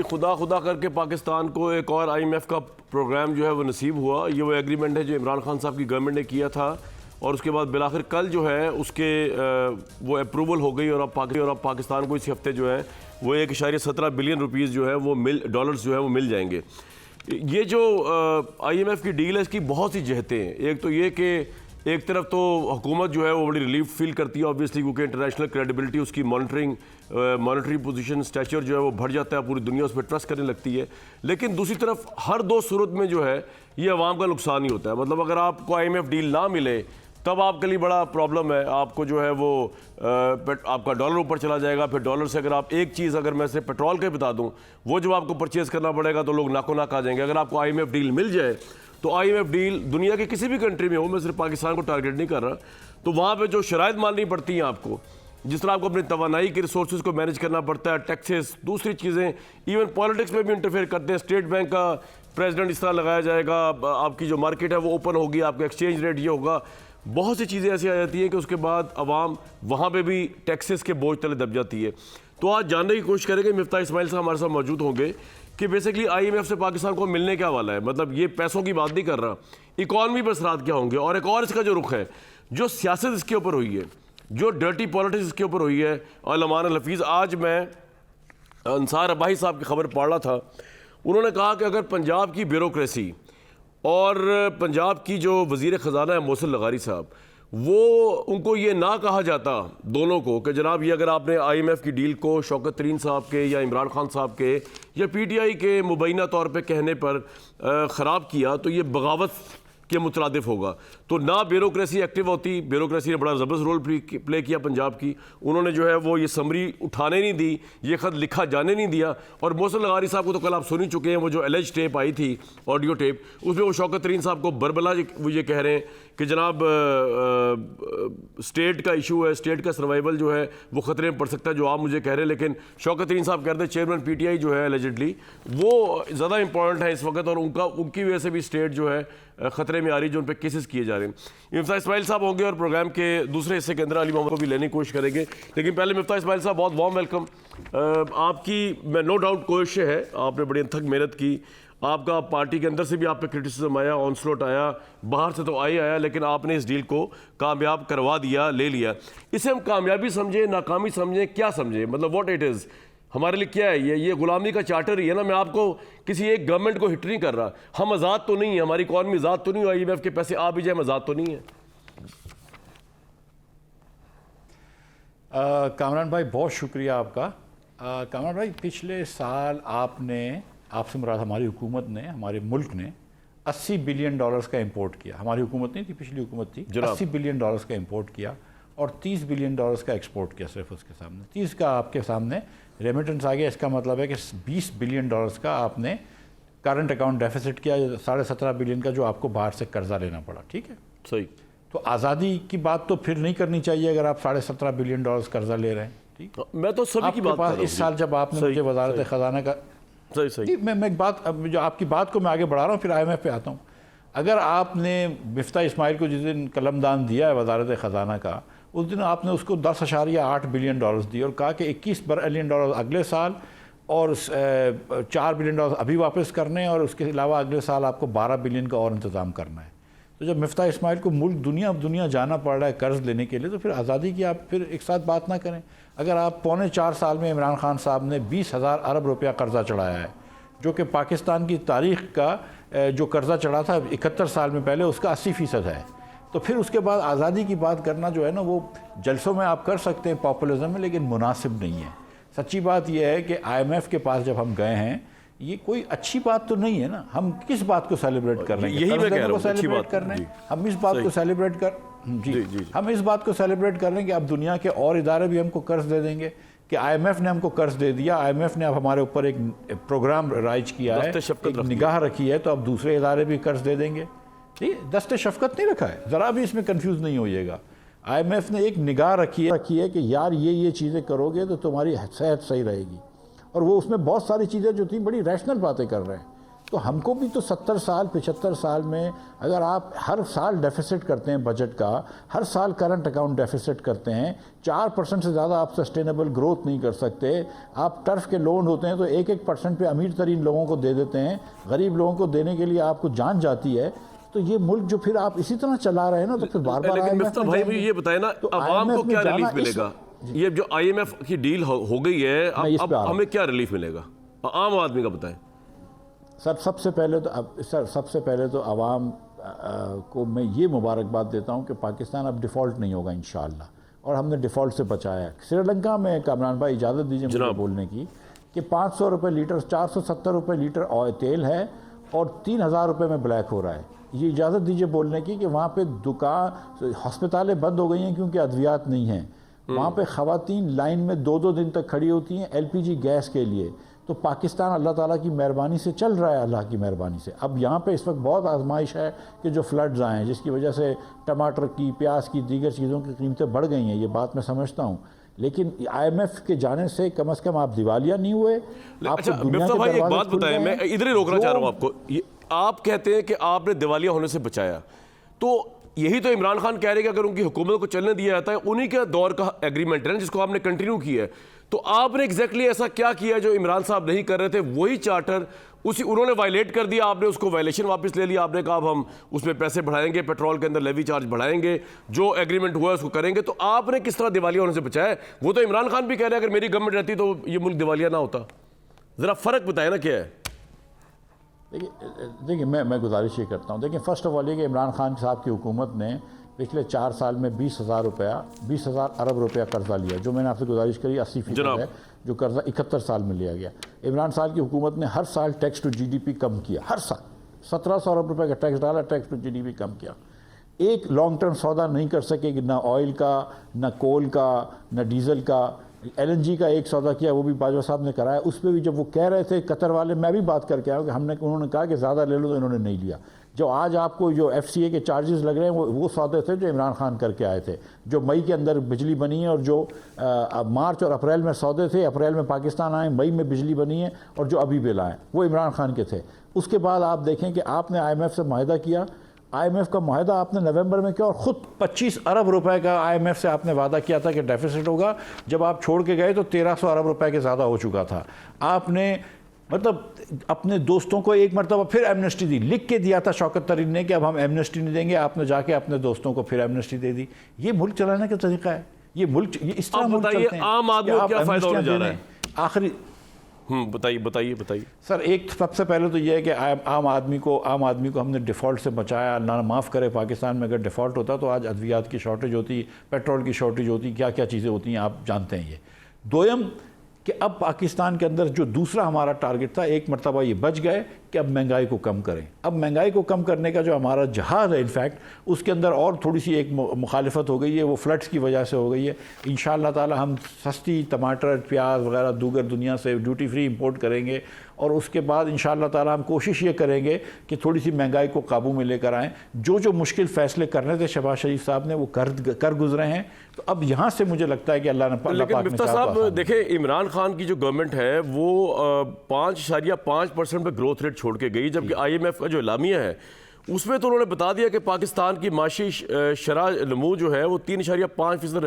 खुदा खुदा करके पाकिस्तान को एक और IMF का प्रोग्राम जो है वो नसीब हुआ। ये वो एग्रीमेंट है जो इमरान खान साहब की गवर्नमेंट ने किया था और उसके बाद बिलाखिर कल जो है उसके वो अप्रूवल हो गई और अब पाकिस्तान को इस हफ्ते जो है वो 1.17 बिलियन रुपीज़ जो है वो डॉलर्स जो है वो मिल जाएंगे। ये जो IMF की डील है इसकी बहुत सी जहतें हैं। एक तो ये कि एक तरफ तो हुकूमत जो है वो बड़ी रिलीफ फील करती है ऑब्वियसली, क्योंकि इंटरनेशनल क्रेडिबिलिटी उसकी मॉनिटरी पोजीशन स्टैचर जो है वो बढ़ जाता है, पूरी दुनिया उस पर ट्रस्ट करने लगती है। लेकिन दूसरी तरफ हर दो सूरत में जो है ये अवाम का नुकसान ही होता है। मतलब अगर आपको IMF डील ना मिले तब आपके लिए बड़ा प्रॉब्लम है। आपको जो है वो आपका डॉलर ऊपर चला जाएगा। फिर डॉलर से अगर आप एक चीज़ अगर मैं से पेट्रोल के बता दूं, वो जब आपको परचेज़ करना पड़ेगा तो लोग नाको नाक आ जाएंगे। अगर आपको IMF डील मिल जाए तो IMF डील दुनिया के किसी भी कंट्री में हो, मैं सिर्फ पाकिस्तान को टारगेट नहीं कर रहा, तो वहाँ पे जो शराइत माननी पड़ती हैं आपको, जिस तरह आपको अपनी तवानाई के रिसोर्सेज को मैनेज करना पड़ता है, टैक्सेस, दूसरी चीज़ें, इवन पॉलिटिक्स में भी इंटरफेयर करते हैं। स्टेट बैंक का प्रेसिडेंट इस तरह लगाया जाएगा, आपकी जो मार्केट है वो ओपन होगी, आपका एक्सचेंज रेट ये होगा, बहुत सी चीज़ें ऐसी आ जाती हैं कि उसके बाद अवाम वहाँ पे भी टैक्सेस के बोझ तले दब जाती है। तो आज जानने की कोशिश करेंगे, मिफ्ता इस्माइल साहब हमारे साथ मौजूद होंगे कि बेसिकली IMF से पाकिस्तान को मिलने क्या वाला है। मतलब ये पैसों की बात नहीं कर रहा, इकॉनमी पर असरात क्या होंगे, और एक और इसका जो रुख है, जो सियासत इसके ऊपर हुई है, जो डर्टी पॉलिटिक्स इसके ऊपर हुई है। और लमान हफीज़, आज मैं अंसार अब्बाही साहब की खबर पढ़ रहा था, उन्होंने कहा कि अगर पंजाब की ब्यूरोक्रेसी और पंजाब की जो वज़ीर ख़जाना है मोहसिन लगारी साहब, वो उनको ये ना कहा जाता दोनों को कि जनाब ये अगर आपने IMF की डील को शौकत तरीन साहब के या इमरान खान साहब के या PTI के मुबैना तौर पे कहने पर ख़राब किया तो ये बगावत के मुतरादिफ होगा। तो ना ब्यूरोक्रेसी एक्टिव होती, ब्यूरोक्रेसी ने बड़ा ज़बरदस्त रोल प्ले किया पंजाब की। उन्होंने जो है वो ये समरी उठाने नहीं दी, ये ख़त लिखा जाने नहीं दिया। और मोहसिन लगारी साहब को तो कल आप सुन ही चुके हैं, वो जो एलेज टेप आई थी, ऑडियो टेप, उसमें वो शौकत तरीन साहब को बरबला वो ये कह रहे हैं कि जनाब स्टेट का इशू है, स्टेट का सर्वाइवल जो है वो ख़तरे में पड़ सकता है, जो आप मुझे कह रहे हैं। लेकिन शौकत तरीन साहब कहते हैं चेयरमैन PTI जो है एलिजिडली वो ज़्यादा इंपॉर्टेंट है इस वक्त, और उनकी वजह से भी स्टेट जो है ख़तरे में आ रही है, जो उन पर केसेस किए जा रहे हैं। मिफ्ता इस्माइल साहब होंगे और प्रोग्राम के दूसरे हिस्से के अंदर अली मोहम्मद को भी लेने की कोशिश करेंगे। लेकिन पहले मिफ्ता इस्माइल साहब, बहुत वार्म वेलकम। आपकी मैं नो डाउट कोशिश है, आपने बड़ी अथक मेहनत की, आपका पार्टी के अंदर से भी आप पे क्रिटिसिज्म आया, ऑनस्लोट आया, बाहर से तो आया, लेकिन आपने इस डील को कामयाब करवा दिया, ले लिया। इसे हम कामयाबी समझें, नाकामी समझें, क्या समझें? मतलब व्हाट इट इज़ हमारे लिए क्या है? ये गुलामी का चार्टर ही है ना। मैं आपको किसी एक गवर्नमेंट को हिट नहीं कर रहा। हम आज़ाद तो नहीं है, हमारी इकॉनमी आज़ाद तो नहीं, IMF के पैसे आ भी जाए, आज़ाद तो नहीं है। कामरान भाई बहुत शुक्रिया आपका। कामरान भाई, पिछले साल आपसे मुराद हमारी हुकूमत ने, हमारे मुल्क ने $80 बिलियन का इंपोर्ट किया। हमारी हुकूमत नहीं थी, पिछली हुकूमत थी। $80 बिलियन का इंपोर्ट किया और $30 बिलियन का एक्सपोर्ट किया। सिर्फ उसके सामने 30 का आपके सामने रेमिटेंस आ गया। इसका मतलब है कि $20 बिलियन का आपने करंट अकाउंट डेफिसिट किया, 17.5 बिलियन का जो आपको बाहर से कर्जा लेना पड़ा। ठीक है, सही। तो आज़ादी की बात तो फिर नहीं करनी चाहिए अगर आप 17.5 बिलियन कर्जा ले रहे हैं। ठीक, मैं तो सभी की बात कर रहा हूं। इस साल जब आपने मुझे वज़ारत ख़जाना का सही मैं एक बात, जो आपकी बात को मैं आगे बढ़ा रहा हूँ, फिर IMF पे आता हूँ। अगर आपने मिफ्ता इस्माइल को जिस दिन कलमदान दिया है वज़ारत ख़जाना का, उस दिन आपने उसको 10.8 बिलियन दिए और कहा कि 21 बिलियन अगले साल और 4 बिलियन अभी वापस करने, और उसके अलावा अगले साल आपको 12 बिलियन का और इंतज़ाम करना है। तो जब मिफ्ता इस्माइल को मुल्क दुनिया जाना पड़ रहा है कर्ज लेने के लिए, तो फिर आज़ादी की आप फिर एक साथ बात ना करें। अगर आप 4.25 साल में इमरान खान साहब ने 20,000 अरब रुपया कर्जा चढ़ाया है, जो कि पाकिस्तान की तारीख़ का जो कर्जा चढ़ा था 71 साल में पहले, उसका 80% है। तो फिर उसके बाद आज़ादी की बात करना जो है ना, वो जलसों में आप कर सकते हैं, पॉपुलिज्म में, लेकिन मुनासिब नहीं है। सच्ची बात यह है कि IMF के पास जब हम गए हैं, ये कोई अच्छी बात तो नहीं है ना। हम किस बात को सेलिब्रेट कर रहे हैं? यही मैं कह रहा हूं, अच्छी बात कर रहे हैं। हम इस बात को सेलिब्रेट कर हम इस बात को सेलिब्रेट कर रहे हैं कि अब दुनिया के और इदारे भी हमको कर्ज दे देंगे, कि IMF ने हमको कर्ज दे दिया, IMF ने अब हमारे ऊपर एक प्रोग्राम राइज किया है, एक निगाह रखी है, तो अब दूसरे इदारे भी कर्ज दे देंगे। ठीक, दस्ते शफकत नहीं रखा है, ज़रा भी इसमें कंफ्यूज नहीं होइएगा। IMF ने एक निगाह रखी है कि यार ये चीज़ें करोगे तो तुम्हारी सेहत सही रहेगी, और वो उसमें बहुत सारी चीज़ें जो थी बड़ी रैशनल बातें कर रहे हैं। तो हमको भी तो 70 साल 75 साल में अगर आप हर साल डेफिसिट करते हैं बजट का, हर साल करंट अकाउंट डेफिसिट करते हैं, 4% से ज़्यादा आप सस्टेनेबल ग्रोथ नहीं कर सकते। आप टर्फ के लोन होते हैं तो 1% पे अमीर तरीन लोगों को दे देते हैं, गरीब लोगों को देने के लिए आपको जान जाती है। तो ये मुल्क जो फिर आप इसी तरह चला रहे हैं ना, तो फिर बार बार लेकिन मिफ्ता भाई भी ये बताए ना, तो अवाम को IMF में क्या जाना रिलीफ मिलेगा? ये जो IMF की डील हो गई है, अब हमें क्या रिलीफ मिलेगा आम आदमी का बताएं। सर सबसे पहले तो आवाम को मैं ये मुबारकबाद देता हूँ कि पाकिस्तान अब डिफ़ॉल्ट नहीं होगा इंशाअल्लाह, और हमने डिफ़ॉल्ट से बचाया है। श्रीलंका में कामरान भाई इजाज़त दीजिए मुझे बोलने की कि 500 रुपये लीटर, 470 रुपये लीटर ऑयल तेल है और 3000 रुपये में ब्लैक हो रहा है। ये इजाज़त दीजिए बोलने की कि वहाँ पे दुकान, हस्पतालें बंद हो गई हैं क्योंकि अद्वियात नहीं हैं। वहाँ पे ख़वातीन लाइन में 2-2 दिन तक खड़ी होती हैं LPG गैस के लिए। तो पाकिस्तान अल्लाह ताला की मेहरबानी से चल रहा है, अल्लाह की मेहरबानी से। अब यहाँ पे इस वक्त बहुत आजमाइश है कि जो फ्लड्स आए हैं, जिसकी वजह से टमाटर की, प्याज की, दीगर चीज़ों की कीमतें बढ़ गई हैं, ये बात मैं समझता हूँ। लेकिन IMF के जाने से कम आप दिवालिया नहीं हुए। अच्छा मिफ्ता भाई एक बात बताएं, मैं इधर ही रोकना चाह रहा हूँ आपको। आप कहते हैं कि आपने दिवालिया होने से बचाया, तो यही तो इमरान खान कह रहे हैं कि अगर उनकी हुकूमत को चलने दिया जाता है, उन्हीं के दौर का एग्रीमेंट है ना जिसको आपने कंटिन्यू किया है। तो आपने एग्जैक्टली ऐसा क्या किया जो इमरान साहब नहीं कर रहे थे? वही चार्टर उन्होंने वायलेट कर दिया, आपने उसको वायलेशन वापस ले लिया। आपने कहा अब हम उसमें पैसे बढ़ाएंगे, पेट्रोल के अंदर लेवी चार्ज बढ़ाएंगे, जो एग्रीमेंट हुआ है उसको करेंगे। तो आपने किस तरह दिवालिया होने से बचाया? वो तो इमरान खान भी कह रहे हैं अगर मेरी गवर्नमेंट रहती तो ये मुल्क दिवालिया ना होता। जरा फर्क बताए ना क्या है। देखिए मैं गुजारिश ये करता हूँ, देखिए फर्स्ट ऑफ ऑल ये कि इमरान खान साहब की हुकूमत ने पिछले 4 साल में 20,000 अरब रुपया कर्जा लिया, जो मैंने आपसे गुजारिश करी 80% है जो कर्जा 71 साल में लिया गया। इमरान साहब की हुकूमत ने हर साल टैक्स टू GDP कम किया, हर साल 1700 अरब रुपये का टैक्स डाला, टैक्स टू GDP कम किया। एक लॉन्ग टर्म सौदा नहीं कर सके कि ना ऑयल का, ना कोल का, ना डीजल का। LNG का एक सौदा किया, वो भी बाजवा साहब ने कराया। उस पर भी जब वो कह रहे थे कतर वाले, मैं भी बात करके आया कि उन्होंने कहा कि ज़्यादा ले लो, तो इन्होंने नहीं लिया। जो आज आपको जो FCA के चार्जेस लग रहे हैं वो सौदे थे जो इमरान खान करके आए थे, जो मई के अंदर बिजली बनी है, और जो मार्च और अप्रैल में सौदे थे, अप्रैल में पाकिस्तान आए, मई में बिजली बनी है, और जो अभी बिल आए वो इमरान खान के थे। उसके बाद आप देखें कि आपने IMF से माहिदा किया, IMF का माहिदा आपने नवंबर में किया, और ख़ुद 25 अरब रुपए का IMF से आपने वादा किया था कि डेफिसिट होगा। जब आप छोड़ के गए तो 1300 अरब रुपए के ज़्यादा हो चुका था। आपने मतलब अपने दोस्तों को एक मरतबा फिर एमनेस्टी दी, लिख के दिया था शौकत तरीन ने कि अब हम एमनेस्टी नहीं देंगे। आपने जाके अपने दोस्तों को फिर एमनेस्टी दे दी। ये मुल्क चलाने का तरीका है, ये मुल्क ये इस तरह मुल्क चलते हैं। आम आदमी को क्या फ़ायदा होने जा रहा है? आखिरी बताइए सर। एक सबसे पहले तो ये है कि आम आदमी को हमने डिफ़ॉल्ट से बचाया। अल्लाह माफ़ करे, पाकिस्तान में अगर डिफ़ॉल्ट होता तो आज अद्वियात की शॉर्टेज होती, पेट्रोल की शॉर्टेज होती, क्या क्या चीज़ें होती हैं आप जानते हैं। ये दोयम कि अब पाकिस्तान के अंदर जो दूसरा हमारा टारगेट था, एक मरतबा ये बच गए कि अब महंगाई को कम करें। अब महंगाई को कम करने का जो हमारा जहाज़ है, इनफैक्ट उसके अंदर और थोड़ी सी एक मुखालिफत हो गई है, वो फ्लड्स की वजह से हो गई है। इंशाअल्लाह ताला हम सस्ती टमाटर, प्याज वगैरह दूसर दुनिया से ड्यूटी फ्री इंपोर्ट करेंगे, और उसके बाद इंशाअल्लाह ताला हम कोशिश ये करेंगे कि थोड़ी सी महंगाई को काबू में लेकर आएँ। जो मुश्किल फ़ैसले करने थे शहबाज शरीफ साहब ने, वो कर गुजरे हैं। तो अब यहाँ से मुझे लगता है कि अल्लाह ने लेकिन मिफ्ता साहब देखें, इमरान खान की जो गवर्नमेंट है वो 5.5% पे ग्रोथ रेट छोड़ के गई, जबकि IMF का जो एलामिया है उसमें तो उन्होंने बता दिया कि पाकिस्तान की माशी शरह नमू जो है वो 3.5%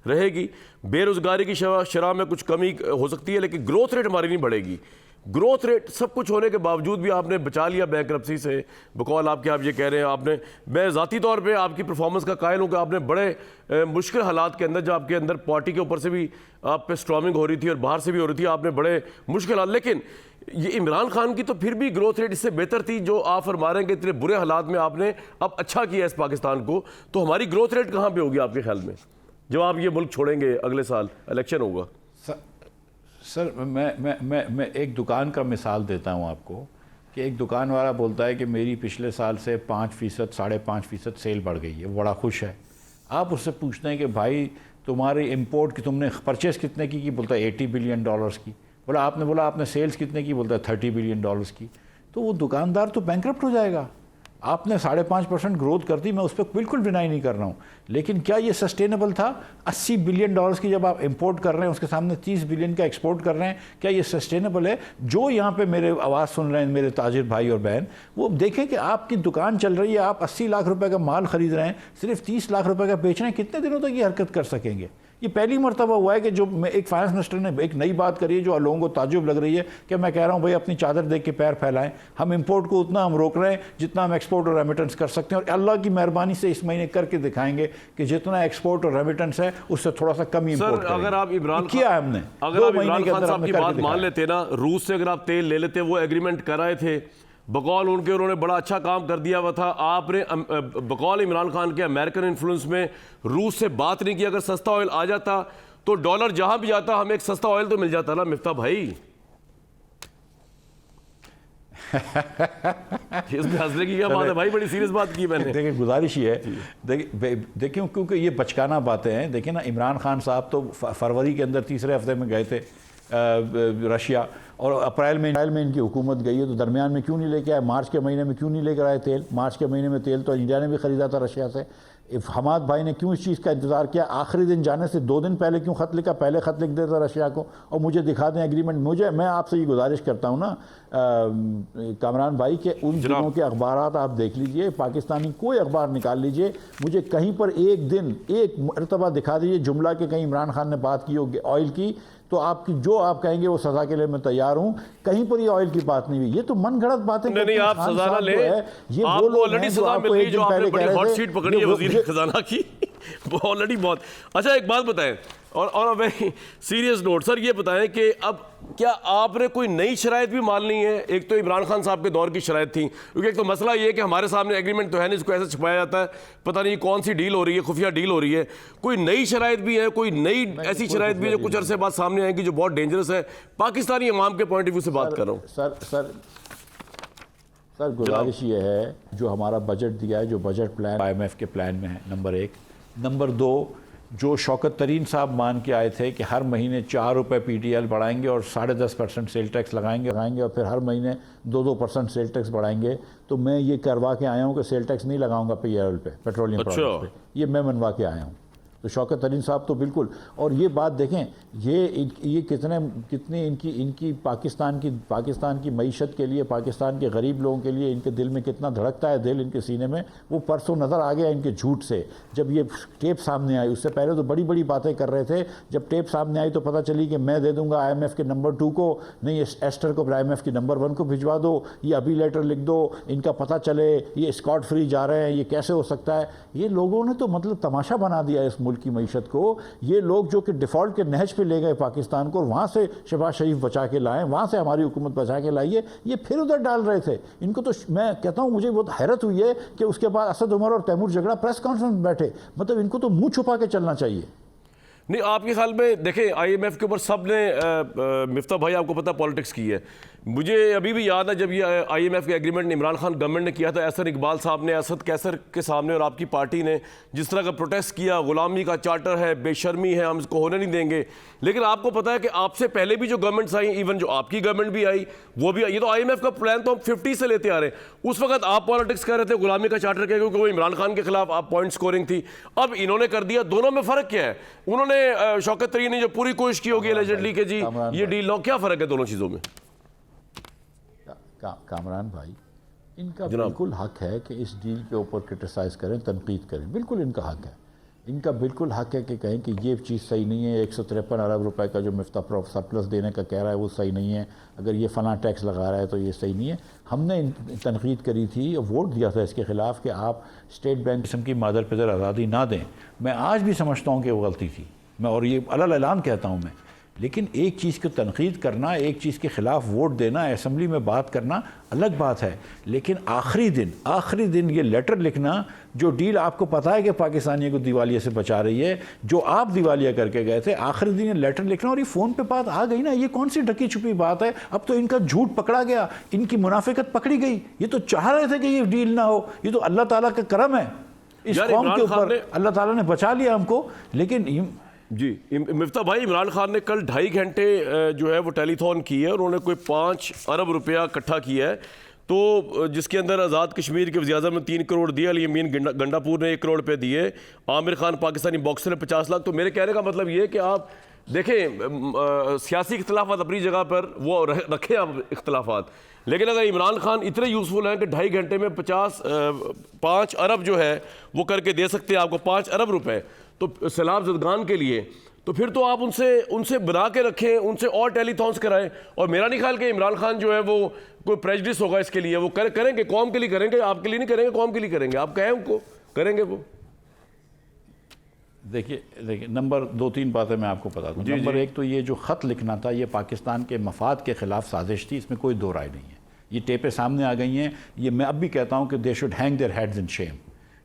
रहेगी। बेरोज़गारी की शरह में कुछ कमी हो सकती है, लेकिन ग्रोथ रेट हमारी नहीं बढ़ेगी। ग्रोथ रेट सब कुछ होने के बावजूद भी आपने बचा लिया बैंकरप्सी से। बकौल आपके आप ये कह रहे हैं, आपने, मैं ज़ाती तौर पे आपकी परफॉर्मेंस का कायल हूँ कि आपने बड़े मुश्किल हालात के अंदर, जब आपके अंदर पार्टी के ऊपर से भी आप पे स्ट्रॉमिंग हो रही थी और बाहर से भी हो रही थी, आपने बड़े मुश्किल हालात, लेकिन ये इमरान खान की तो फिर भी ग्रोथ रेट इससे बेहतर थी। जो आप फरमा रहे हैं कि इतने बुरे हालात में आपने अब अच्छा किया इस पाकिस्तान को, तो हमारी ग्रोथ रेट कहाँ पर होगी आपके ख्याल में जब आप ये मुल्क छोड़ेंगे? अगले साल इलेक्शन होगा। सर मैं एक दुकान का मिसाल देता हूँ आपको कि एक दुकान वाला बोलता है कि मेरी पिछले साल से 5%, 5.5% सेल बढ़ गई है, बड़ा खुश है। आप उससे पूछते हैं कि भाई तुम्हारी इंपोर्ट की तुमने परचेज़ कितने की बोलता है $80 बिलियन की। बोला आपने सेल्स कितने की? बोलता है $30 बिलियन की। तो वो दुकानदार तो बैंकरप्ट हो जाएगा। आपने 5.5% ग्रोथ कर दी, मैं उस पर बिल्कुल डिनाई नहीं कर रहा हूँ, लेकिन क्या ये सस्टेनेबल था? $80 बिलियन की जब आप इंपोर्ट कर रहे हैं, उसके सामने 30 बिलियन का एक्सपोर्ट कर रहे हैं, क्या ये सस्टेनेबल है? जो यहाँ पे मेरे आवाज़ सुन रहे हैं मेरे ताजिर भाई और बहन, वो देखें कि आपकी दुकान चल रही है, आप 80 लाख रुपए का माल खरीद रहे हैं, सिर्फ 30 लाख रुपए का बेच रहे हैं, कितने दिनों तक ये हरकत कर सकेंगे? ये पहली मरतबा हुआ है कि जो एक फाइनेंस मिनिस्टर ने एक नई बात करी है जो लोगों को ताज्जुब लग रही है कि मैं कह रहा हूँ भाई अपनी चादर देख के पैर फैलाएं, हम इंपोर्ट को उतना हम रोक रहे हैं जितना हम एक्सपोर्ट और रेमिटेंस कर सकते हैं, और अल्लाह की मेहरबानी से इस महीने करके दिखाएंगे कि जितना एक्सपोर्ट और रेमिटेंस है उससे थोड़ा सा कम इंपोर्ट करेंगे। अगर आप इमरान किया है हमने, अगर आप इमरान खान साहब की बात मान लेते ना, रूस से अगर आप तेल ले लेते, वो एग्रीमेंट कराए थे बकौल उनके, उन्होंने बड़ा अच्छा काम कर दिया हुआ था। आपने बकौल इमरान खान के अमेरिकन इन्फ्लुएंस में रूस से बात नहीं की। अगर सस्ता ऑयल आ जाता तो डॉलर जहां भी जाता हमें एक सस्ता ऑयल तो मिल जाता ना मिफ्ता भाई। इसमें हंसने की क्या बात है भाई, बड़ी सीरियस बात की मैंने। देखिए गुजारिश ही है, देखिए क्योंकि ये बचकाना बातें हैं। देखिए ना, इमरान खान साहब तो फरवरी के अंदर तीसरे हफ्ते में गए थे रशिया, और अप्रैल में इनकी हुकूमत गई है, तो दरमियान में क्यों नहीं लेके आए? मार्च के महीने में क्यों नहीं लेकर आए तेल? मार्च के महीने में तेल तो इंडिया ने भी ख़रीदा था रशिया से। हमाद भाई ने क्यों इस चीज़ का इंतज़ार किया? आखिरी दिन जाने से 2 दिन पहले क्यों ख़त लिखा? पहले ख़त लिख देता रशिया को और मुझे दिखा दें एग्रीमेंट। मैं आपसे ये गुजारिश करता हूँ ना कामरान भाई के उन दिनों के अखबारात आप देख लीजिए, पाकिस्तानी कोई अखबार निकाल लीजिए, मुझे कहीं पर एक दिन एक मरतबा दिखा दीजिए जुमला के कहीं इमरान खान ने बात की हो ऑयल की, तो आपकी जो आप कहेंगे वो सजा के लिए मैं तैयार हूं। कहीं पर ये ऑयल की बात नहीं हुई, ये तो मन गढ़ंत बातें। नहीं, आप सजा ना ले, ये वो लोग ऑलरेडी सजा मिल गई जो आपने बड़ी हॉट सीट पकड़ी है वजीर खजाना की, वो ऑलरेडी बहुत अच्छा। एक बात बताएं, और भाई सीरियस नोट सर, ये बताएं कि अब क्या आपने कोई नई शराइत भी माननी है? एक तो इमरान खान साहब के दौर की शराइत थी, क्योंकि एक तो मसला ये है कि हमारे सामने एग्रीमेंट तो है नहीं, इसको ऐसे छुपाया जाता है, पता नहीं कौन सी डील हो रही है, खुफिया डील हो रही है। कोई नई शराइत भी है, कोई नई ऐसी शराइत भी है जो कुछ अरसे बाद सामने आएगी जो बहुत डेंजरस है? पाकिस्तानी अवाम के पॉइंट ऑफ व्यू से बात कर रहा हूँ। सर गुजारिश ये है, जो हमारा बजट दिया है, जो बजट प्लान IMF के प्लान में है, नंबर 1। नंबर 2, जो शौकत तरीन साहब मान के आए थे कि हर महीने 4 रुपये PTL बढ़ाएंगे और 10.5% सेल टैक्स लगाएंगे और फिर हर महीने 2% सेल टैक्स बढ़ाएंगे, तो मैं ये करवा के आया हूँ कि सेल टैक्स नहीं लगाऊंगा PTL पे, पेट्रोलियम प्रोडक्ट्स पे, ये मैं मनवा के आया हूँ। तो शौकत तरीन साहब तो बिल्कुल, और ये बात देखें, ये कितनी इनकी पाकिस्तान की मईशत के लिए, पाकिस्तान के गरीब लोगों के लिए इनके दिल में कितना धड़कता है दिल इनके सीने में। वो परसों नज़र आ गया इनके झूठ से, जब ये टेप सामने आई। उससे पहले तो बड़ी बड़ी बातें कर रहे थे, जब टेप सामने आई तो पता चली कि मैं दे दूंगा IMF के नंबर 2 को, नहीं एस्टर को IMF की नंबर 1 को भिजवा दो, ये अभी लेटर लिख दो, इनका पता चले ये स्कॉट फ्री जा रहे हैं, ये कैसे हो सकता है? ये लोगों ने तो मतलब तमाशा बना दिया इस मुल्क की मईशत को। ये लोग जो कि डिफ़ॉल्ट के नहज पे ले गए पाकिस्तान को, वहाँ से शहबाज शरीफ बचा के लाए, वहाँ से हमारी हुकूमत बचा के लाई है, ये फिर उधर डाल रहे थे इनको। तो मैं कहता हूँ, मुझे बहुत हैरत हुई है कि उसके बाद असद उमर और तैमूर झगड़ा प्रेस कॉन्फ्रेंस में बैठे, मतलब इनको तो मुंह छुपा के चलना चाहिए। नहीं, आपके ख्याल में देखें IMF के ऊपर सब ने मिफ्ता भाई आपको पता पॉलिटिक्स की है। मुझे अभी भी याद है जब ये IMF के एग्रीमेंट इमरान खान गवर्नमेंट ने किया था, एहसन इकबाल साहब ने असद कैसर के सामने और आपकी पार्टी ने जिस तरह का प्रोटेस्ट किया, गुलामी का चार्टर है, बेशर्मी है, हम इसको होने नहीं देंगे। लेकिन आपको पता है कि आपसे पहले भी जो गवर्नमेंट्स आई, इवन जो आपकी गवर्नमेंट भी आई, वो भी आई। ये तो IMF का प्लान तो हम 50 से लेते आ रहे हैं। उस वक्त आप पॉलिटिक्स कर रहे थे गुलामी का चार्टर के, क्योंकि वो इमरान खान के खिलाफ आप पॉइंट स्कोरिंग थी। अब इन्होंने कर दिया, दोनों में फ़र्क क्या है? उन्होंने शौकत तरीन ने जो पूरी कोशिश की होगी एलिजिडली के जी ये डील लो, क्या फ़र्क है दोनों चीज़ों में? कामरान भाई, इनका बिल्कुल हक है कि इस डील के ऊपर क्रिटिसाइज करें, तनकीद करें, बिल्कुल इनका हक है। इनका बिल्कुल हक है कि कहें कि ये चीज़ सही नहीं है, 153 अरब रुपए का जो मिफ्ता सरप्लस देने का कह रहा है वो सही नहीं है, अगर ये फ़लाँ टैक्स लगा रहा है तो ये सही नहीं है। हमने तनकीद करी थी और वोट दिया था इसके ख़िलाफ़ कि आप स्टेट बैंक किस्म की मादर पिदर आज़ादी ना दें। मैं आज भी समझता हूँ कि वो गलती थी, मैं और ये अलग ऐलान कहता हूँ मैं। लेकिन एक चीज़ को तनकीद करना, एक चीज़ के ख़िलाफ़ वोट देना, असम्बली में बात करना अलग बात है। लेकिन आखिरी दिन ये लेटर लिखना, जो डील आपको पता है कि पाकिस्तानियों को दिवालिया से बचा रही है, जो आप दिवालिया करके गए थे, आखिरी दिन ये लेटर लिखना, और ये फ़ोन पे बात आ गई ना, ये कौन सी ढकी छुपी बात है? अब तो इनका झूठ पकड़ा गया, इनकी मुनाफिकत पकड़ी गई। ये तो चाह रहे थे कि ये डील ना हो, ये तो अल्लाह ताला का करम है इस कौम के ऊपर, अल्लाह ताला ने बचा लिया हमको। लेकिन जी मिफ्ता भाई, इमरान खान ने कल 2.5 घंटे जो है वो टेलीथॉन की है, उन्होंने कोई 5 अरब रुपया इकट्ठा किया है। तो जिसके अंदर आज़ाद कश्मीर के वज़ीर-ए-आज़म ने 3 करोड़ दिए, अली अमीन गंडापुर ने 1 करोड़ रुपए दिए, आमिर खान पाकिस्तानी बॉक्सर ने 50 लाख। तो मेरे कहने का मतलब ये है कि आप देखें, सियासी इख्तलाफात अपनी जगह पर वो रखें आप इख्तलाफात, लेकिन अगर इमरान खान इतने यूज़फुल हैं कि 2.5 घंटे में 5 अरब जो है वो करके दे सकते हैं आपको 5 अरब रुपए तो सैलाब ज़दगान के लिए, तो फिर तो आप उनसे बना के रखें, उनसे और टेलीथॉन्स कराएं। और मेरा नहीं ख्याल कि इमरान खान जो है वो कोई प्रेजुडिस होगा इसके लिए, वो करेंगे, कौम के लिए करेंगे, आपके लिए नहीं करेंगे, कौम के लिए करेंगे। आप कहें उनको, करेंगे वो। देखिए नंबर 2-3 बातें मैं आपको बता दूं। नंबर 1 तो ये जो ख़त लिखना था ये पाकिस्तान के मफाद के ख़िलाफ़ साजिश थी, इसमें कोई दो राय नहीं है। ये टेपें सामने आ गई हैं। ये मैं अब भी कहता हूँ कि they should hang their heads in Shem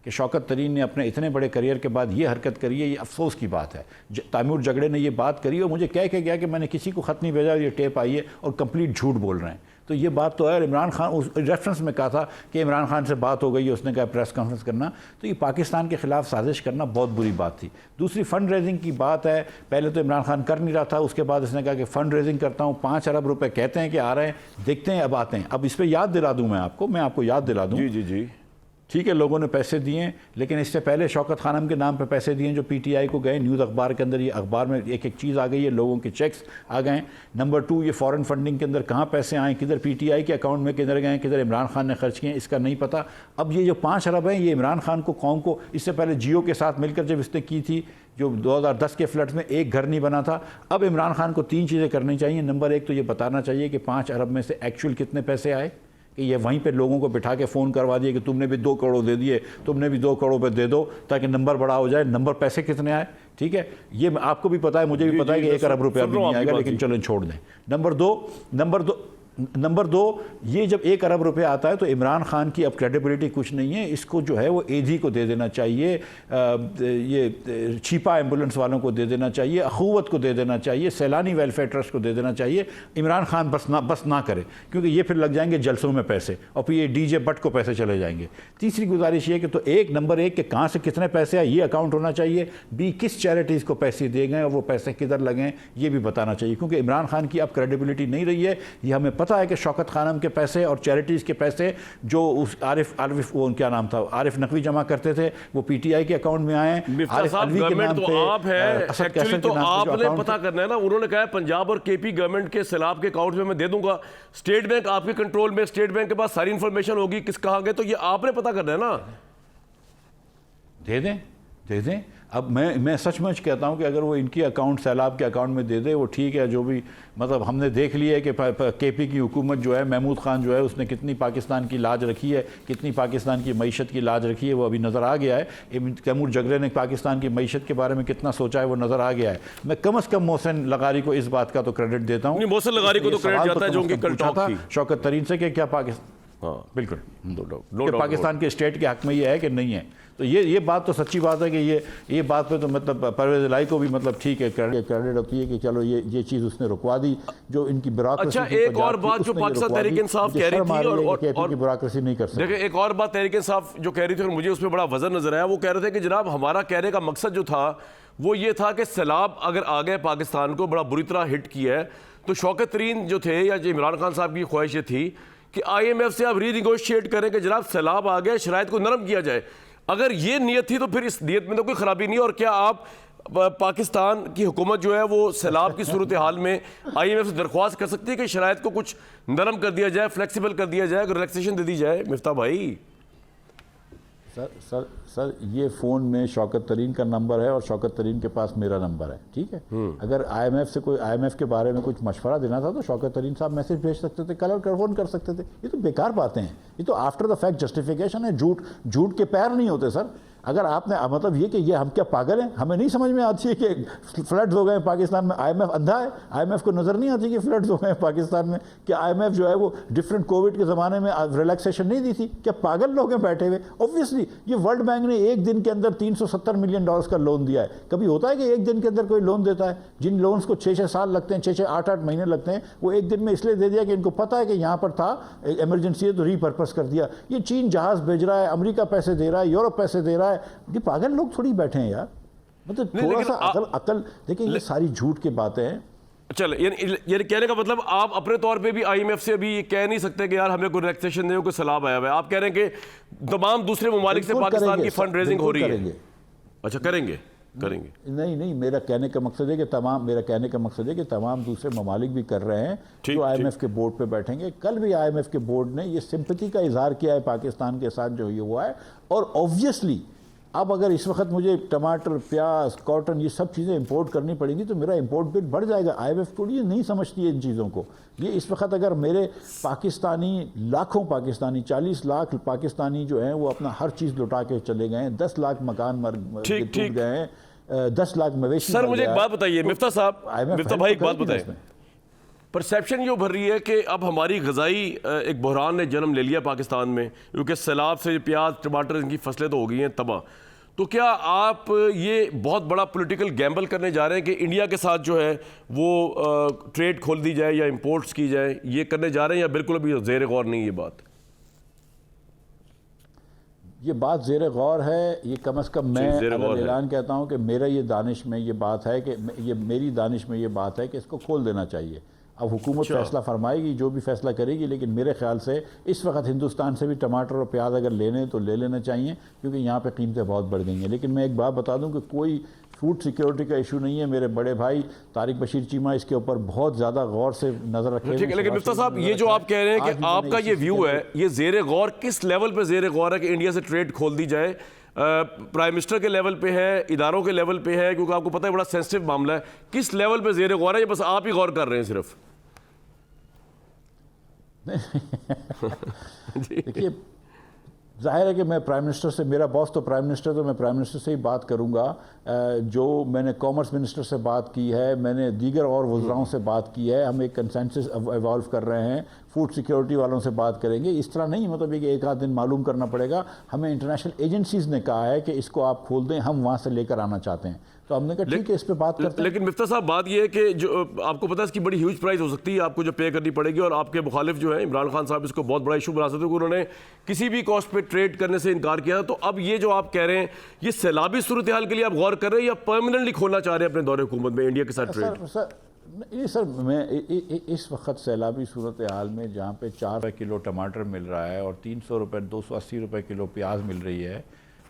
कि शौकत तरीन ने अपने इतने बड़े करियर के बाद ये हरकत करी है। ये अफसोस की बात है। तैमूर जगड़े ने ये बात करी और मुझे कह के गया कि मैंने किसी को ख़त नहीं भेजा, ये टेप आई है और कंप्लीट झूठ बोल रहे हैं। तो ये बात तो है। और इमरान खान उस रेफरेंस में कहा था कि इमरान खान से बात हो गई है, उसने कहा प्रेस कॉन्फ्रेंस करना। तो ये पाकिस्तान के ख़िलाफ़ साजिश करना बहुत बुरी बात थी। दूसरी फ़ंड रेजिंग की बात है। पहले तो इमरान खान कर नहीं रहा था, उसके बाद उसने कहा कि फ़ंड रेजिंग करता हूँ, 5 अरब रुपए कहते हैं कि आ रहे हैं, देखते हैं अब आते हैं। अब इस पर याद दिला दूँ मैं आपको याद दिला दूँ। जी ठीक है, लोगों ने पैसे दिए, लेकिन इससे पहले शौकत खानम के नाम पे पैसे दिए जो पीटीआई को गए। न्यूज़ अखबार के अंदर ये अखबार में एक एक चीज़ आ गई है, लोगों के चेक्स आ गए। नंबर 2 ये फॉरेन फंडिंग के अंदर कहाँ पैसे आए, किधर पीटीआई के अकाउंट में किधर गए, किधर इमरान खान ने खर्च किए, इसका नहीं पता। अब ये जो 5 अरब हैं ये इमरान खान को, कौम को, इससे पहले जियो के साथ मिलकर जब इसने की थी, जो 2010 के फ्लड्स में एक घर नहीं बना था। अब इमरान खान को 3 चीज़ें करनी चाहिए। नंबर 1 तो ये बताना चाहिए कि 5 अरब में से एक्चुअल कितने पैसे आए, कि ये वहीं पे लोगों को बिठा के फ़ोन करवा दिए कि तुमने भी 2 करोड़ दे दिए, तुमने भी 2 करोड़ पे दे दो ताकि नंबर बड़ा हो जाए। नंबर पैसे कितने आए, ठीक है, ये आपको भी पता है, मुझे भी पता है कि 1 अरब रुपया भी नहीं आएगा, लेकिन चलो छोड़ दें। नंबर दो ये जब 1 अरब रुपये आता है तो इमरान खान की अब क्रेडिबिलिटी कुछ नहीं है। इसको जो है वो एजी को दे देना चाहिए, ये छिपा एम्बुलेंस वालों को दे देना चाहिए, अखुवत को दे देना चाहिए, सैलानी वेलफेयर ट्रस्ट को दे देना चाहिए। इमरान खान बस ना करे, क्योंकि ये फिर लग जाएंगे जलसों में पैसे और फिर ये डीजे बट को पैसे चले जाएंगे। तीसरी गुजारिश ये कि तो नंबर 1 के कहाँ से कितने पैसे आए ये अकाउंट होना चाहिए। बी किस चैरिटीज़ को पैसे दिए गए और वो पैसे किधर लगें ये भी बताना चाहिए, क्योंकि इमरान खान की अब क्रेडिबिलिटी नहीं रही है। ये हमें पता है कि शौकत खानम के पैसे और चैरिटीज़ के पैसे जो उस आरिफ वो क्या नाम था, आरिफ नकवी जमा करते थे, वो पीटीआई के अकाउंट में आए। आरिफ अलवी के नाम पे, आप है एक्चुअली तो आपने पता करना है ना। उन्होंने कहा पंजाब और केपी गवर्नमेंट के सैलाब के अकाउंट में मैं दे दूंगा, स्टेट बैंक आपके कंट्रोल में, स्टेट बैंक के पास सारी इंफॉर्मेशन होगी किस कहाँ गए, तो ये आपने पता करना है ना। दे दें। अब मैं सचमुच कहता हूं कि अगर वो इनकी अकाउंट सैलाब के अकाउंट में दे दे वो ठीक है। जो भी मतलब हमने देख लिया है कि केपी की हुकूमत जो है, महमूद खान जो है, उसने कितनी पाकिस्तान की लाज रखी है, कितनी पाकिस्तान की मईशत की लाज रखी है, वो अभी नज़र आ गया है। तैमूर जगड़े ने पाकिस्तान की मईशत के बारे में कितना सोचा है वो नज़र आ गया है। मैं कम अज़ कम मोहसिन लगारी को इस बात का तो क्रेडिट देता हूँ। मोहसिन लगारी को तो क्रेडिट जाता है जो उनकी कल टॉक थी शौकत तरीन से कि क्या पाकिस्तान, हाँ बिल्कुल, पाकिस्तान के स्टेट के हक में ये है कि नहीं है। तो ये बात तो सच्ची बात है कि ये बात पे तो मतलब परवेज़ इलाही को भी मतलब ठीक है क्रेडिट होती है कि चलो ये चीज़ उसने रुकवा दी जो इनकी ब्यूरोक्रेसी। अच्छा, एक और बात जो पाकिस्तान तहरीक इंसाफ कह रही थी और ब्यूरोक्रेसी नहीं कर सकती। देखिए, एक और बात तहरीक इंसाफ जो कह रही थी और मुझे उसमें बड़ा वजन नजर आया, वो कह रहे थे कि जनाब हमारा कहने का मकसद जो था वो ये था कि सैलाब अगर आ गए पाकिस्तान को बड़ा बुरी तरह हिट किया है, तो शौकत तरीन जो थे या जो इमरान खान साहब की ख्वाहिश थी कि IMF से आप रीनिगोशिएट करें कि जनाब सैलाब आ गए, शराइत को नरम किया जाए। अगर ये नीयत थी तो फिर इस नीयत में तो कोई खराबी नहीं। और क्या आप पाकिस्तान की हुकूमत जो है वो सैलाब की सूरत हाल में IMF से दरख्वास्त कर सकती है कि शराइत को कुछ नरम कर दिया जाए, फ्लेक्सिबल कर दिया जाए, रिलैक्सेशन दे दी जाए? मिफ्ता भाई, सर ये फ़ोन में शौकत तरीन का नंबर है और शौकत तरीन के पास मेरा नंबर है, ठीक है। अगर IMF के बारे में कुछ मशवरा देना था तो शौकत तरीन साहब मैसेज भेज सकते थे, कल फ़ोन कर सकते थे। ये तो बेकार बातें हैं, ये तो आफ्टर द फैक्ट जस्टिफिकेशन है। झूठ के पैर नहीं होते सर। अगर आपने मतलब ये कि ये हम क्या पागल हैं, हमें नहीं समझ में आती है कि फ्लड्स हो गए पाकिस्तान में। IMF अंधा है, IMF को नज़र नहीं आती कि फ्लड्स हो गए पाकिस्तान में। कि IMF जो है वो डिफरेंट कोविड के ज़माने में रिलैक्सेशन नहीं दी थी? क्या पागल लोग हैं बैठे हुए? ऑब्वियसली ये वर्ल्ड बैंक ने एक दिन के अंदर $370 मिलियन का लोन दिया है। कभी होता है कि एक दिन के अंदर कोई लोन देता है? जिन लोन्स को 6-6 साल लगते हैं, 6-6 8-8 महीने लगते हैं, वो एक दिन में इसलिए दे दिया कि इनको पता है कि यहाँ पर था इमरजेंसी है तो रीपर्पस कर दिया। ये चीन जहाज़ भेज रहा है, अमेरिका पैसे दे रहा है, यूरोप पैसे दे रहा है। ये पागल लोग थोड़ी बैठे हैं यार। मतलब थोड़ा सा अकल देखिए, ये सारी झूठ की बातें हैं। चल यानी कहने का मतलब आप अपने तौर पे भी आईएमएफ से अभी ये कह नहीं सकते कि यार हमें कोई रिलैक्सेशन दे, कोई सलाब आया हुआ है। आप कह रहे हैं कि तमाम दूसरे ममालिक से पाकिस्तान की फंड रेजिंग हो रही है। अच्छा, करेंगे। नहीं, मेरा कहने का मकसद है कि तमाम दूसरे ममालिक भी कर रहे हैं जो आईएमएफ के बोर्ड पे बैठेंगे। कल भी आईएमएफ के बोर्ड ने ये सिंपैथी का इजहार किया है पाकिस्तान के साथ जो ये हुआ है। और ऑब्वियसली अब अगर इस वक्त मुझे टमाटर, प्याज, कॉटन ये सब चीज़ें इंपोर्ट करनी पड़ेंगी तो मेरा इंपोर्ट बिल बढ़ जाएगा। आईएमएफ थोड़ी ये नहीं समझती है इन चीज़ों को। ये इस वक्त अगर मेरे लाखों पाकिस्तानी 40 लाख पाकिस्तानी जो हैं वो अपना हर चीज़ लुटा के चले गए हैं, 10 लाख मकान टूट गए हैं, 10 लाख मवेशी। सर मुझे एक बात बताइए मिफ्ता साहब, मिफ्ता भाई एक बात बताइए, परसेप्शन ये उभर रही है कि अब हमारी ग़ज़ाई एक बहरान ने जन्म ले लिया पाकिस्तान में, क्योंकि सैलाब से प्याज, टमाटर, इनकी फसलें तो हो गई हैं तबाह। तो क्या आप ये बहुत बड़ा पॉलिटिकल गैम्बल करने जा रहे हैं कि इंडिया के साथ जो है वो ट्रेड खोल दी जाए या इंपोर्ट्स की जाए, ये करने जा रहे हैं, या बिल्कुल अभी ज़ेर गौर नहीं ये बात? ये बात ज़ेर गौर है। ये कम से कम मैं ऐलान कहता हूँ कि मेरा ये दानिश में ये बात है कि मेरी दानिश में ये बात है कि इसको खोल देना चाहिए। अब हुकूमत फैसला फरमाएगी, जो भी फैसला करेगी, लेकिन मेरे ख्याल से इस वक्त हिंदुस्तान से भी टमाटर और प्याज अगर लेने तो ले लेना चाहिए, क्योंकि यहाँ पे कीमतें बहुत बढ़ गई हैं। लेकिन मैं एक बात बता दूँ कि कोई फूड सिक्योरिटी का इशू नहीं है। मेरे बड़े भाई तारिक बशीर चीमा इसके ऊपर बहुत ज़्यादा गौर से नज़र रखे। ठीक है, लेकिन मिफ्ता साहब ये जो आप कह रहे हैं कि आपका ये व्यू है, ये ज़ेर गौर किस लेवल पर ज़ेर गौर है कि इंडिया से ट्रेड खोल दी जाए? प्राइम मिनिस्टर के लेवल पे है, इदारों के लेवल पे है, क्योंकि आपको पता है बड़ा सेंसिटिव मामला है। किस लेवल पे ज़ेर गौर है, ये बस आप ही गौर कर रहे हैं सिर्फ? देखिए, जाहिर है कि मैं प्राइम मिनिस्टर से, मेरा बॉस तो प्राइम मिनिस्टर, तो मैं प्राइम मिनिस्टर से ही बात करूंगा। जो मैंने कॉमर्स मिनिस्टर से बात की है, मैंने दीगर और वज़राओं से बात की है, हम एक कंसेंसस इवॉल्व कर रहे हैं। फूड सिक्योरिटी वालों से बात करेंगे। इस तरह नहीं मतलब कि एक आध दिन मालूम करना पड़ेगा। हमें इंटरनेशनल एजेंसीज़ ने कहा है कि इसको आप खोल दें, हम वहाँ से लेकर आना चाहते हैं, तो हमने कहा ठीक है, इस पे बात करते हैं। लेकिन मिफ्ता साहब बात यह है कि जो आपको पता है इसकी बड़ी ह्यूज प्राइस हो सकती है, आपको जो पे करनी पड़ेगी, और आपके मुखालिफ जो है इमरान खान साहब इसको बहुत बड़ा इशू बना सकते हैं, उन्होंने किसी भी कॉस्ट पे ट्रेड करने से इनकार किया। तो अब ये जो आप कह रहे हैं, ये सैलाबी सूरत हाल के लिए आप गौर कर रहे हैं या परमानेंटली खोलना चाह रहे हैं अपने दौरे हुकूमत में इंडिया के साथ ट्रेड? सर मैं इस वक्त सैलाबी सूरत हाल में जहाँ पे 4 रुपये किलो टमाटर मिल रहा है और 300 रुपये 280 रुपये किलो प्याज मिल रही है,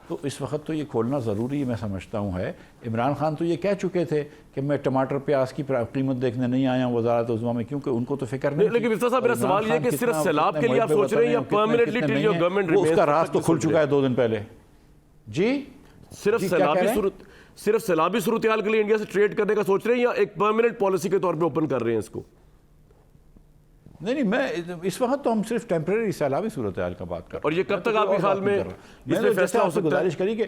तो इस वक्त तो ये खोलना ज़रूरी मैं समझता हूँ है। इमरान खान तो ये कह चुके थे कि मैं टमाटर प्याज की कीमत देखने नहीं आया हूँ वज़ारत उज़्मा में, क्योंकि उनको तो फिक्र नहीं। लेकिन मिफ्ता साहब मेरा सवाल ये है कि सिर्फ सैलाब के लिए आप सोच रहे हैं या परमानेंटली टिल योर गवर्नमेंट? उसका रास्ता तो खुल चुका है 2 दिन पहले जी। सिर्फ सैलाबी सूरत हाल के लिए इंडिया से ट्रेड करने का सोच रहे हैं या एक परमानेंट पॉलिसी के तौर पे ओपन कर रहे हैं इसको? नहीं, मैं इस वक्त तो हम सिर्फ टेम्परेरी सैलाबी सूरत हाल का बात कर रहे हैं। और ये कब तक आपके ख्याल में इसमें फैसला हो सकता है? गुजारिश करी कि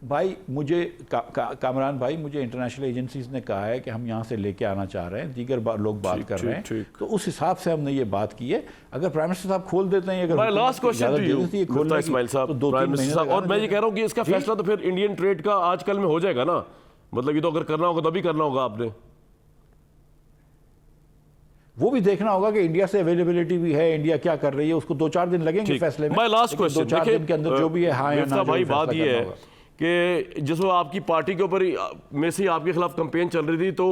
भाई मुझे कामरान भाई, मुझे इंटरनेशनल एजेंसीज ने कहा है कि हम यहाँ से लेके आना चाह रहे हैं, दीगर लोग बात कर रहे हैं, तो उस हिसाब से हमने ये बात की है। अगर प्राइम मिनिस्टर साहब खोल देते हैं, अगर last question to you Ismail sahab, prime minister साहब, और मैं ये कह रहा हूँ कि इसका फैसला तो फिर इंडियन ट्रेड का आजकल में हो जाएगा ना, मतलब ये तो अगर करना होगा तभी करना होगा आपने। वो भी देखना होगा कि इंडिया से अवेलेबिलिटी भी है, इंडिया क्या कर रही है, उसको 2-4 दिन लगेंगे फैसले में। मैं लास्ट क्वेश्चन 2-4 दिन के अंदर जो भी है, हाँ या ना, भाई बात ये है कि जिसको आपकी पार्टी के ऊपर में से आपके खिलाफ कैंपेन चल रही थी, तो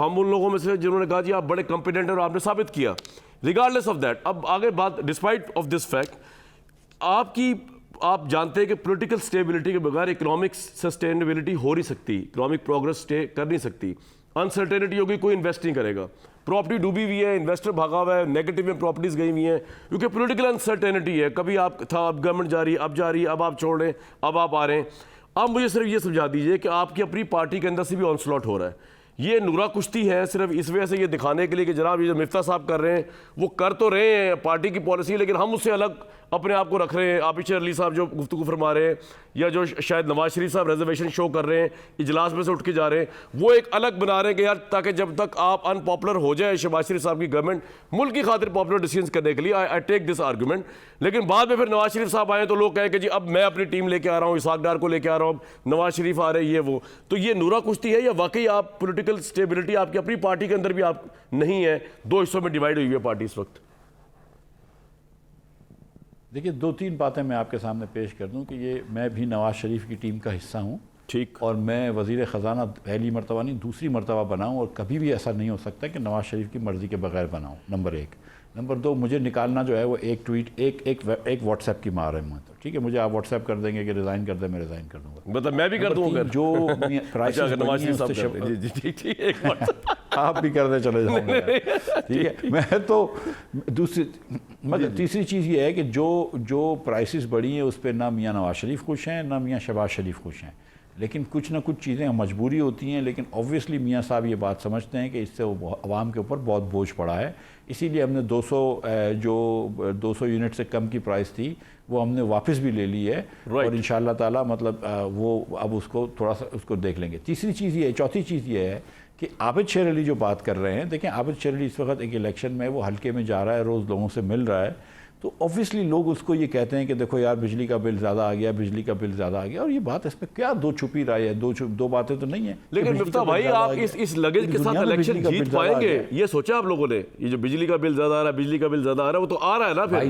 हम उन लोगों में से जिन्होंने कहा जी आप बड़े कॉम्पिटेंट और आपने साबित किया। रिगार्डलेस ऑफ दैट, अब आगे बात, डिस्पाइट ऑफ दिस फैक्ट, आप जानते हैं कि पॉलिटिकल स्टेबिलिटी के बगैर इकोनॉमिक सस्टेनेबिलिटी हो नहीं सकती, इकोनॉमिक प्रोग्रेस स्टे कर नहीं सकती। अनसर्टेनिटी होगी, कोई इन्वेस्ट नहीं करेगा, प्रॉपर्टी डूबी हुई है, इन्वेस्टर भागा हुआ है, नेगेटिव में प्रॉपर्टीज गई हुई हैं, क्योंकि पॉलिटिकल अनसर्टेनिटी है। कभी आप था, अब गवर्नमेंट जा रही है, अब जा रही है, अब आप छोड़ रहे हैं, अब आप आ रहे हैं। अब मुझे सिर्फ ये समझा दीजिए कि आपकी अपनी पार्टी के अंदर से भी ऑनस्लॉट हो रहा है। ये नूरा कुश्ती है सिर्फ इस वजह से, ये दिखाने के लिए कि जनाब ये जो मिफ्ता साहब कर रहे हैं वो कर तो रहे हैं पार्टी की पॉलिसी, लेकिन हम उससे अलग अपने आप को रख रहे हैं। आबिश अली साहब जो गुफ्तगू फरमा रहे हैं, या जो शायद नवाज शरीफ साहब रिजर्वेशन शो कर रहे हैं, इजलास में से उठ के जा रहे हैं, वो एक अलग बना रहे हैं कि यार ताकि जब तक आप अनपॉपुलर हो जाए शहबाज शरीफ साहब की गवर्नमेंट, मुल्क की खातिर पॉपुलर डिसीजन करने के लिए, आई टेक दिस आर्गूमेंट। लेकिन बाद में फिर नवाज शरीफ साहब आए तो लोग कहें कि जी अब मैं अपनी टीम लेके आ रहा हूँ, इसाक डार को लेके आ रहा हूँ, नवाज शरीफ आ रहे हैं, ये वो। तो ये नूरा कुश्ती है या वाकई आप पॉलिटिकल स्टेबिलिटी आपकी अपनी पार्टी के अंदर भी आप नहीं है, 2 हिस्सों में डिवाइड हुई है पार्टी इस वक्त? देखिए, 2-3 बातें मैं आपके सामने पेश कर दूं कि ये मैं भी नवाज शरीफ की टीम का हिस्सा हूं, ठीक। और मैं वज़ीर ख़जाना पहली मरतबा नहीं दूसरी मरतबा बनाऊँ, और कभी भी ऐसा नहीं हो सकता कि नवाज़ शरीफ की मर्ज़ी के बगैर बनाऊँ, नंबर 1। नंबर 2, मुझे निकालना जो है वो एक ट्वीट एक व्हाट्सएप की मार है। तो ठीक है, मुझे आप व्हाट्सएप कर देंगे कि रिज़ाइन कर दे, मैं रिज़ाइन कर दूँगा। मतलब मैं भी कर दूँगा जो क्राइसिस नवाज शरीफ साहब उससे कर दें। जी ठीक, एक बात आप भी कर दे चले जाऊँगा, ठीक है। मैं तो दूसरी मतलब तीसरी चीज़ ये है कि जो प्राइसेस बढ़ी हैं उस पर ना मियाँ नवाज शरीफ खुश हैं ना मियाँ शहबाज शरीफ खुश हैं, लेकिन कुछ ना कुछ चीज़ें मजबूरी होती हैं। लेकिन ऑब्वियसली मियाँ साहब ये बात समझते हैं कि इससे वो आवाम के ऊपर बहुत बोझ पड़ा है, इसीलिए हमने 200 यूनिट से कम की प्राइस थी वो हमने वापस भी ले ली है। और इंशाअल्लाह ताला मतलब वो अब उसको थोड़ा सा उसको देख लेंगे। तीसरी चीज़ ये, चौथी चीज़ ये है कि आबिद शेर अली जो बात कर रहे हैं, देखें आबिद शेर अली इस वक्त एक इलेक्शन में वो हल्के में जा रहा है, रोज़ लोगों से मिल रहा है, तो ऑब्वियसली लोग उसको ये कहते हैं कि देखो यार बिजली का बिल ज़्यादा आ गया, बिजली का बिल ज़्यादा आ गया। और ये बात इस पर क्या दो छुपी राय है, दो बातें तो नहीं है। लेकिन मिफ्ता भाई आप इस लगेज के साथ इलेक्शन जीत पाएंगे ये सोचा आप लोगों ने? ये जो बिजली का बिल ज़्यादा आ रहा है, बिजली का बिल ज़्यादा आ रहा है, वो तो आ रहा है ना फिर।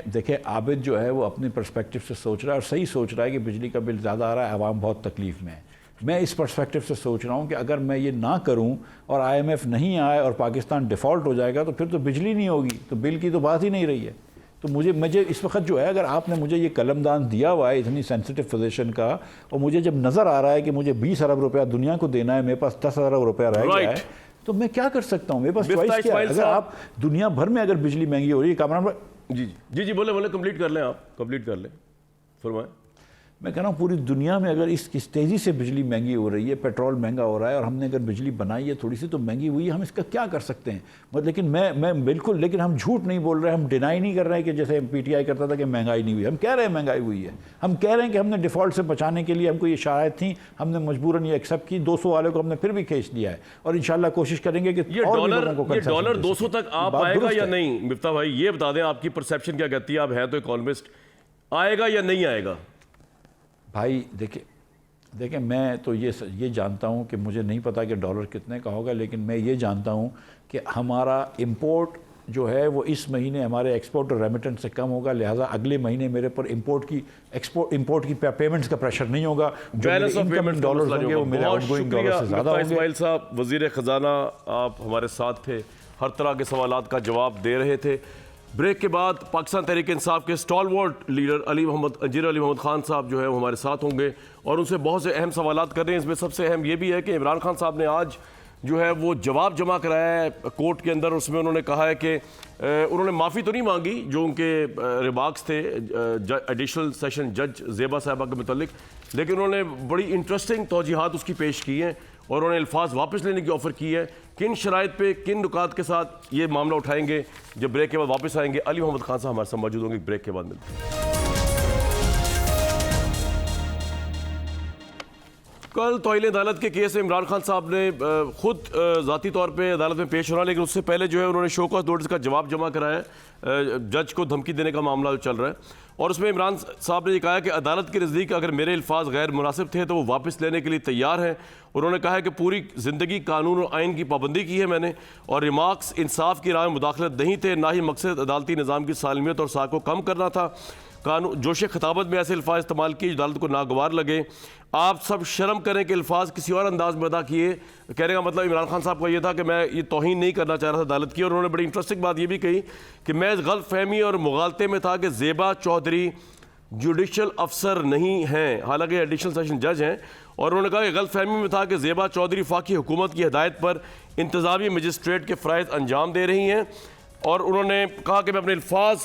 देखें आबिद जो है वो अपने पर्सपेक्टिव से सोच रहा है और सही सोच रहा है कि बिजली का बिल ज़्यादा आ रहा है, आवाम बहुत तकलीफ़ में है। मैं इस पर्सपेक्टिव से सोच रहा हूँ कि अगर मैं ये ना करूँ और IMF नहीं आए और पाकिस्तान डिफ़ॉल्ट हो जाएगा तो फिर तो बिजली नहीं होगी, तो बिल की तो बात ही नहीं रही है। तो मुझे इस वक्त जो है, अगर आपने मुझे ये कलमदान दिया हुआ है इतनी सेंसिटिव पोजीशन का, और मुझे जब नज़र आ रहा है कि मुझे 20 अरब रुपया दुनिया को देना है, मेरे पास 10 अरब रुपया रह गया है, तो मैं क्या कर सकता हूँ? मेरे पास चॉइस क्या है? अगर आप दुनिया भर में अगर बिजली महंगी हो रही है, कामरान जी बोले कंप्लीट कर लें, आप कंप्लीट कर लें, फरमाएं। मैं कह रहा हूँ पूरी दुनिया में अगर इस तेज़ी से बिजली महंगी हो रही है, पेट्रोल महंगा हो रहा है, और हमने अगर बिजली बनाई है थोड़ी सी तो महंगी हुई है, हम इसका क्या कर सकते हैं? मतलब लेकिन मैं बिल्कुल, लेकिन हम झूठ नहीं बोल रहे, हम डिनाई नहीं कर रहे हैं कि जैसे PTI करता था कि महंगाई नहीं हुई। हम कह रहे हैं महंगाई हुई है, हम कह रहे हैं कि हमने डिफ़ॉल्ट से बचाने के लिए हमको ये शराइत थी, हमने मजबूरन ये एक्सेप्ट की, 200 वाले को हमने फिर भी खींच दिया है, और इंशाल्लाह कोशिश करेंगे कि ये डॉलर 200 तक आ पाएगा या नहीं? मिफ्ता भाई ये बता दें, आपकी परसेप्शन क्या कहती है? आप हैं तो इकोनॉमिस्ट, आएगा या नहीं आएगा? भाई देखिए मैं तो ये जानता हूँ कि मुझे नहीं पता कि डॉलर कितने का होगा, लेकिन मैं ये जानता हूँ कि हमारा इंपोर्ट जो है वो इस महीने हमारे एक्सपोर्ट और रेमिटेंस से कम होगा, लिहाजा अगले महीने मेरे पर इंपोर्ट की पेमेंट्स का प्रेशर नहीं होगा। जो इनकमिंग डॉलर्स होंगे वो मेरे आउटगोइंग डॉलर से ज़्यादा होंगे। इस्माइल साहब वज़ीर ख़जाना, आप हमारे साथ थे, हर तरह के सवालात का जवाब दे रहे थे। ब्रेक के बाद पाकिस्तान तहरीक इंसाफ के स्टॉलवर्ट लीडर अंजीर अली मोहम्मद खान साहब जो है वो हमारे साथ होंगे और उनसे बहुत से अहम सवालात कर रहे हैं। इसमें सबसे अहम ये भी है कि इमरान खान साहब ने आज जो है वो जवाब जमा कराया है कोर्ट के अंदर। उसमें उन्होंने कहा है कि उन्होंने माफ़ी तो नहीं मांगी जो उनके रिमार्क्स थे एडिशनल सेशन जज ज़ेबा साहिबा के मुतालिक, लेकिन उन्होंने बड़ी इंटरेस्टिंग तौजीहात उसकी पेश की हैं और उन्होंने अल्फाज वापस लेने की ऑफ़र की है। किन शराइत पे, किन नुकात के साथ ये मामला उठाएंगे, जब ब्रेक के बाद वापस आएंगे। अली मोहम्मद खान साहब हमारे साथ मौजूद होंगे, ब्रेक के बाद मिलते हैं। कल तौहीन अदालत के केस में इमरान खान साहब ने खुद ज़ाती तौर पे अदालत में पेश होना, लेकिन उससे पहले जो है उन्होंने शो कॉज नोटिस का जवाब जमा कराया है। जज को धमकी देने का मामला जो चल रहा है और उसमें इमरान साहब ने ये कहा कि अदालत के नज़दीक अगर मेरे अल्फाज गैर मुनासिब थे तो वो वापस लेने के लिए तैयार हैं। उन्होंने कहा है कि पूरी ज़िंदगी कानून और आइन की पाबंदी की है मैंने, और रिमार्क्स इंसाफ की राह में मुदाखलत नहीं थे, ना ही मकसद अदालती निज़ाम की सालमियत और साख को कम करना था। कानून जोश खिताबत में ऐसे अल्फाज इस्तेमाल किए जो अदालत को नागवार लगे। आप सब शर्म करें कि अल्फाज किसी और अंदाज में अदा किए। कहने का मतलब इमरान खान साहब का ये था कि मैं ये तौहीन नहीं करना चाह रहा था अदालत की। और उन्होंने बड़ी इंटरेस्टिंग बात ये भी कही कि मैं इस गलत फहमी और मुगालते में था कि ज़ेबा चौधरी जुडिशल अफसर नहीं हैं, हालांकि एडिशनल सेशन जज हैं। और उन्होंने कहा कि गलत फहमी में था कि ज़ेबा चौधरी वफाकी हुकूमत की हिदायत पर इंतज़ामी मजिस्ट्रेट के फ़राइज़ अंजाम दे रही हैं। और उन्होंने कहा कि मैं अपने अल्फाज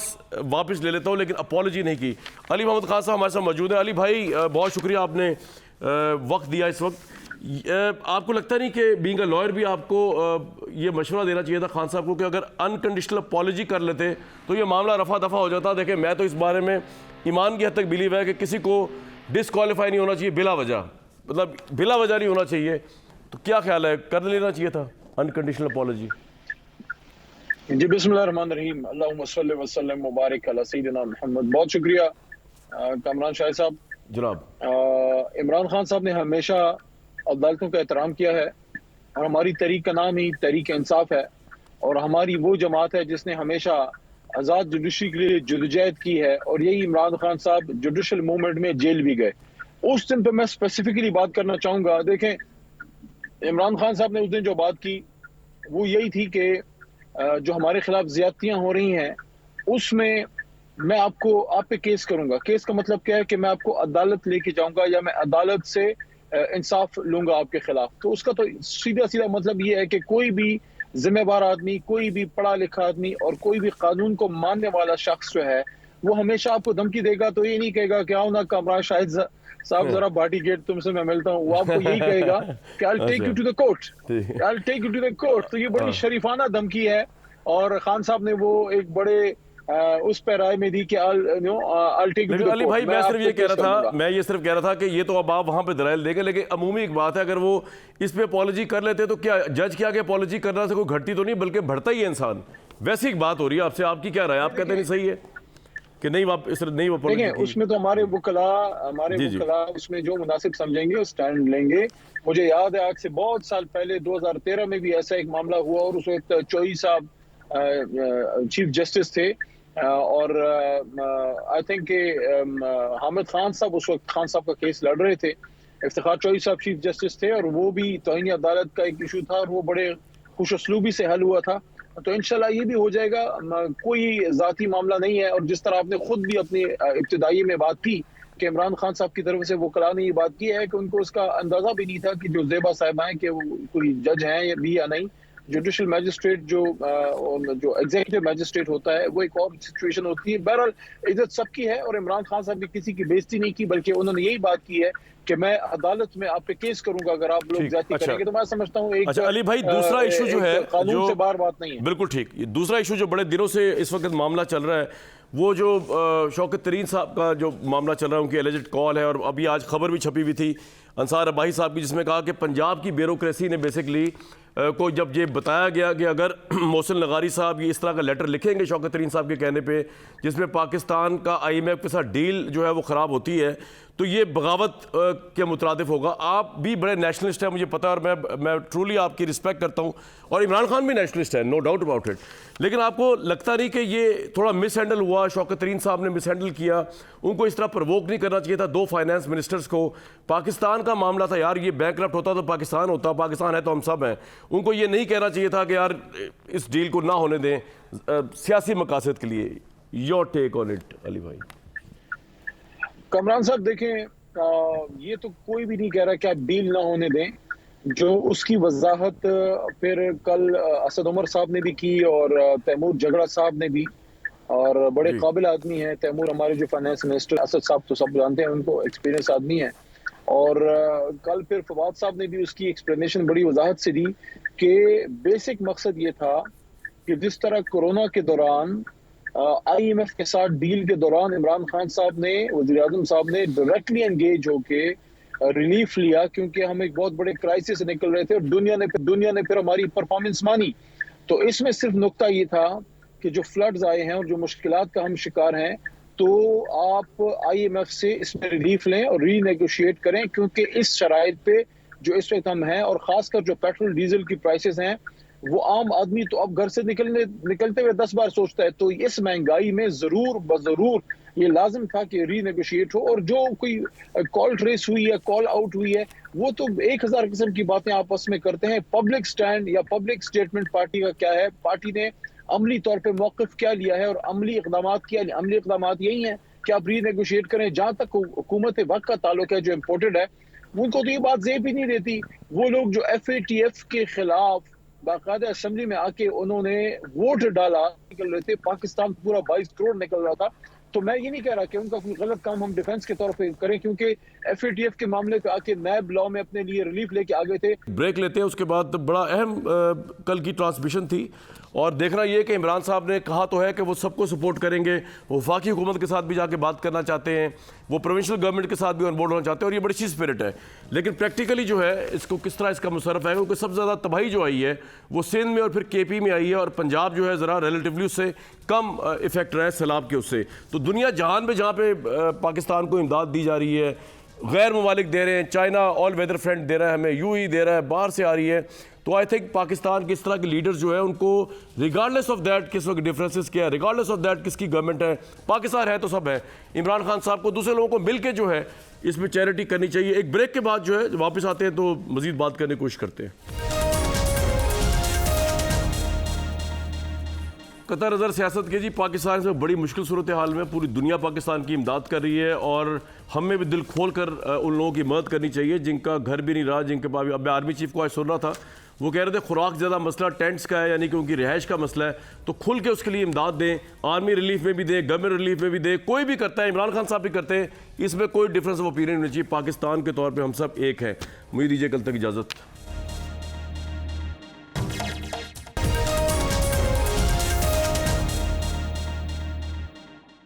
वापस ले लेता हूँ, लेकिन अपॉलोजी नहीं की। अली मोहम्मद खान साहब हमारे साथ मौजूद हैं। अली भाई बहुत शुक्रिया, आपने वक्त दिया इस वक्त। आपको लगता नहीं कि बीइंग अ लॉयर भी आपको ये मशवरा देना चाहिए था खान साहब को कि अगर अनकंडीशनल अपॉलोजी कर लेते तो ये मामला रफा दफा हो जाता? देखें, मैं तो इस बारे में ईमान की हद तक बिलीव है कि किसी को डिसक्वालीफाई नहीं होना चाहिए बिला वजह, मतलब बिला वजह नहीं होना चाहिए। तो क्या ख्याल है, कर लेना चाहिए था अनकंडीशनल अपॉलोजी? जी बिस्मिल्लाहिर्रहमानिर्रहीम, अल्लाहुम्मा सल्लि व सल्लिम मुबारक अला सय्यिदिना मुहम्मद। बहुत शुक्रिया कामरान शाह साहब। जनाब, इमरान खान साहब ने हमेशा अदालतों का एहतराम किया है और हमारी तहरीक का नाम ही तहरीक इंसाफ है और हमारी वो जमात है जिसने हमेशा आज़ाद जुडिशरी के लिए जदोजहद की है, और यही इमरान खान साहब जुडिशल मूवमेंट में जेल भी गए। उस दिन पे मैं स्पेसिफिकली बात करना चाहूँगा। देखें, इमरान खान साहब ने उस दिन जो बात की वो यही थी कि जो हमारे खिलाफ ज्यादतियाँ हो रही हैं उसमें मैं आप पे केस करूंगा। केस का मतलब क्या है कि मैं आपको अदालत लेके जाऊंगा या मैं अदालत से इंसाफ लूंगा आपके खिलाफ। तो उसका तो सीधा सीधा मतलब ये है कि कोई भी जिम्मेदार आदमी, कोई भी पढ़ा लिखा आदमी और कोई भी कानून को मानने वाला शख्स जो है वो हमेशा आपको धमकी देगा तो ये नहीं कहेगा कि आओ ना कमरा शाहिद साहब जरा बाटी गेट तुमसे मैं मिलता हूँ। वो आपको यही कहेगा कि I take you to the court, I take you to the court. तो ये बड़ी शरीफाना धमकी है, और खान साहब ने वो एक बड़े उस पर राय में दी कि अली भाई मैं सिर्फ ये कह रहा था कि ये तो अब आप वहां पे दलाइल देंगे, लेकिन अमूमी एक बात है, अगर वो इस पे अपॉलॉजी कर लेते तो क्या जज क्या कि अपॉलॉजी करने से कोई घटती तो नहीं बल्कि बढ़ता ही है इंसान। वैसी एक बात हो रही है आपसे, आपकी क्या राय? आप कहते नहीं सही है कि नहीं आप इस नहीं देखिए, उसमें तो हमारे वकला उसमें जो मुनासिब समझेंगे उस स्टैंड लेंगे। मुझे याद है आज से बहुत साल पहले 2013 में भी ऐसा एक मामला हुआ, और उस वक्त चौई साहब चीफ जस्टिस थे, और आई थिंक के हामिद खान साहब उस वक्त खान साहब का केस लड़ रहे थे। इफ्तिखार चौई साहब चीफ जस्टिस थे, और वो भी तौहीन अदालत का एक इशू था और वो बड़े खुश उसलूबी से हल हुआ था। तो इंशाल्लाह ये भी हो जाएगा, कोई जाती मामला नहीं है। और जिस तरह आपने खुद भी अपनी इब्तिदाई में बात की कि इमरान खान साहब की तरफ से वकला ने ये बात की है कि उनको उसका अंदाजा भी नहीं था कि जो ज़ेबा साहिबा हैं कि वो कोई जज हैं भी या नहीं। जुडिशल मैजिस्ट्रेट जो एग्जीक्यूटिव मैजिस्ट्रेट होता है वो एक और सिचुएशन होती है। बहरहाल इज्जत सबकी है, और इमरान खान साहब ने किसी की बेइज्जती नहीं की, बल्कि उन्होंने यही बात की है कि मैं अदालत में आप पे केस करूंगा अगर आप लोग ज्यादती करेंगे। तो मैं समझता हूँ एक अली भाई दूसरा इशू जो है कानून से बार बात नहीं है। बिल्कुल ठीक। दूसरा इशू जो बड़े दिनों से इस वक्त मामला चल रहा है वो जो शौकत तरीन साहब का जो मामला चल रहा है, उनकी एलिजेड कॉल है, और अभी आज खबर भी छपी हुई थी अंसार अब्बाही साहब की, जिसमें कहा कि पंजाब की ब्यूरोक्रेसी ने बेसिकली को जब ये बताया गया कि अगर मोहसिन लगारी साहब ये इस तरह का लेटर लिखेंगे शौकत तरीन साहब के कहने पे जिसमें पाकिस्तान का IMF के साथ डील जो है वो ख़राब होती है, तो ये बगावत के मुतरादिफ होगा। आप भी बड़े नेशनलिस्ट हैं, मुझे पता है, और मैं ट्रूली आपकी रिस्पेक्ट करता हूँ, और इमरान खान भी नेशनलिस्ट है, नो डाउट अबाउट इट। लेकिन आपको लगता नहीं कि ये थोड़ा मिस हैंडल हुआ? शौकत तरीन साहब ने मिस हैंडल किया, उनको इस तरह प्रवोक नहीं करना चाहिए था दो फाइनेंस मिनिस्टर्स को। पाकिस्तान का मामला था यार, ये बैंकरप्ट होता तो पाकिस्तान होता, पाकिस्तान है तो हम सब हैं। उनको ये नहीं कहना चाहिए था कि यार इस डील को ना होने दें सियासी मकासद के लिए। Your take on it Ali bhai. Kamran साहब देखें, ये तो कोई भी नहीं कह रहा कि आप डील ना होने दें। जो उसकी वजाहत फिर कल असद उमर साहब ने भी की और तैमूर जगड़ा साहब ने भी, और बड़े काबिल आदमी हैं तैमूर, हमारे जो फाइनेंस मिनिस्टर। असद साहब तो सब जानते हैं उनको, एक्सपीरियंस आदमी है। और कल फिर फवाद साहब ने भी उसकी एक्सप्लेनेशन बड़ी वजाहत से दी कि बेसिक मकसद ये था कि जिस तरह कोरोना के दौरान IMF के साथ डील के दौरान इमरान खान साहब ने, वज़ीर आज़म साहब ने डायरेक्टली एंगेज होके रिलीफ लिया, क्योंकि हम एक बहुत बड़े क्राइसिस से निकल रहे थे और दुनिया ने फिर हमारी परफॉर्मेंस मानी। तो इसमें सिर्फ नुक्ता ये था कि जो फ्लड्स आए हैं और जो मुश्किलात का हम शिकार हैं, तो आप IMF से इसमें रिलीफ लें और रीनेगोशिएट करें, क्योंकि इस शराइत पे जो इस वक्त हम हैं, और खासकर जो पेट्रोल डीजल की प्राइसेस हैं, वो आम आदमी तो अब घर से निकलते हुए 10 बार सोचता है। तो इस महंगाई में जरूर ये लाजिम था कि रीनेगोशिएट हो। और जो कोई कॉल ट्रेस हुई है, कॉल आउट हुई है, वो तो 1000 किस्म की बातें आपस में करते हैं। पब्लिक स्टैंड या पब्लिक स्टेटमेंट पार्टी का क्या है, पार्टी ने अमली तौर पे मौक़िफ़ क्या लिया है, और अमली इक़दामात यही हैं कि आप रीनेगोशिएट करें। जहाँ तक हुकूमत वक्त का ताल्लुक है जो इम्पोर्टेड है, उनको तो ये बात जेब ही नहीं देती। वो लोग जो FATF के खिलाफ बाकायदा असेंबली में आके उन्होंने वोट डाला, निकल रहे थे, पाकिस्तान पूरा 22 करोड़ निकल रहा था। तो मैं ये नहीं कह रहा कि उनका कोई गलत काम हम डिफेंस के तौर पे करें, क्योंकि FATF के मामले पे आके नैब लॉ में अपने लिए रिलीफ लेके आ गए थे। ब्रेक लेते हैं, उसके बाद बड़ा अहम कल की ट्रांसमिशन थी, और देखना ये कि इमरान साहब ने कहा तो है कि वो सबको सपोर्ट करेंगे, वो वफाकी हुकूमत के साथ भी जाके बात करना चाहते हैं, वो प्रोविंशियल गवर्नमेंट के साथ भी ऑन बोर्ड होना चाहते हैं, और ये बड़ी अच्छी स्पिरिट है। लेकिन प्रैक्टिकली जो है इसको किस तरह इसका मुसरफ है, क्योंकि सबसे ज़्यादा तबाही जो आई है वो सिंध में और फिर KP में आई है, और पंजाब जो है ज़रा रिलेटिवली उससे कम इफेक्ट रहा है सैलाब के उससे। तो दुनिया जहान में जहाँ पे पाकिस्तान को इमदाद दी जा रही है, गैर ममालिक दे रहे हैं, चाइना ऑल वेदर फ्रंट दे रहा है हमें, यूएई दे रहा है, बाहर से आ रही है। तो आई थिंक पाकिस्तान के इस तरह के लीडर्स जो है उनको रिगार्डलेस ऑफ दैट किस वक्त डिफरेंसेस क्या है, रिगार्डलेस ऑफ दैट किसकी गवर्नमेंट है, पाकिस्तान है तो सब है, इमरान खान साहब को दूसरे लोगों को मिल के जो है इसमें चैरिटी करनी चाहिए। एक ब्रेक के बाद जो है वापस आते हैं तो मजीद बात करने की कोशिश करते हैं। कतर नज़र सियासत के जी, पाकिस्तान से बड़ी मुश्किल सूरत हाल में पूरी दुनिया पाकिस्तान की इमदाद कर रही है और हमें भी दिल खोल कर उन लोगों की मदद करनी चाहिए जिनका घर भी नहीं रहा, जिनके पास अब आर्मी चीफ को आज सुन रहा था, वो कह रहे थे खुराक ज़्यादा मसला टेंट्स का है, यानी कि उनकी रिहाइश का मसला है, तो खुल के उसके लिए इमदाद दें, आर्मी रिलीफ में भी दें, गवर्नमेंट रिलीफ में भी दें, कोई भी करता है, इमरान खान साहब भी करते हैं, इसमें कोई डिफरेंस ऑफ ओपिनियन नहीं चाहिए। पाकिस्तान के तौर पर हम सब एक हैं। मुझे दीजिए कल तक इजाज़त।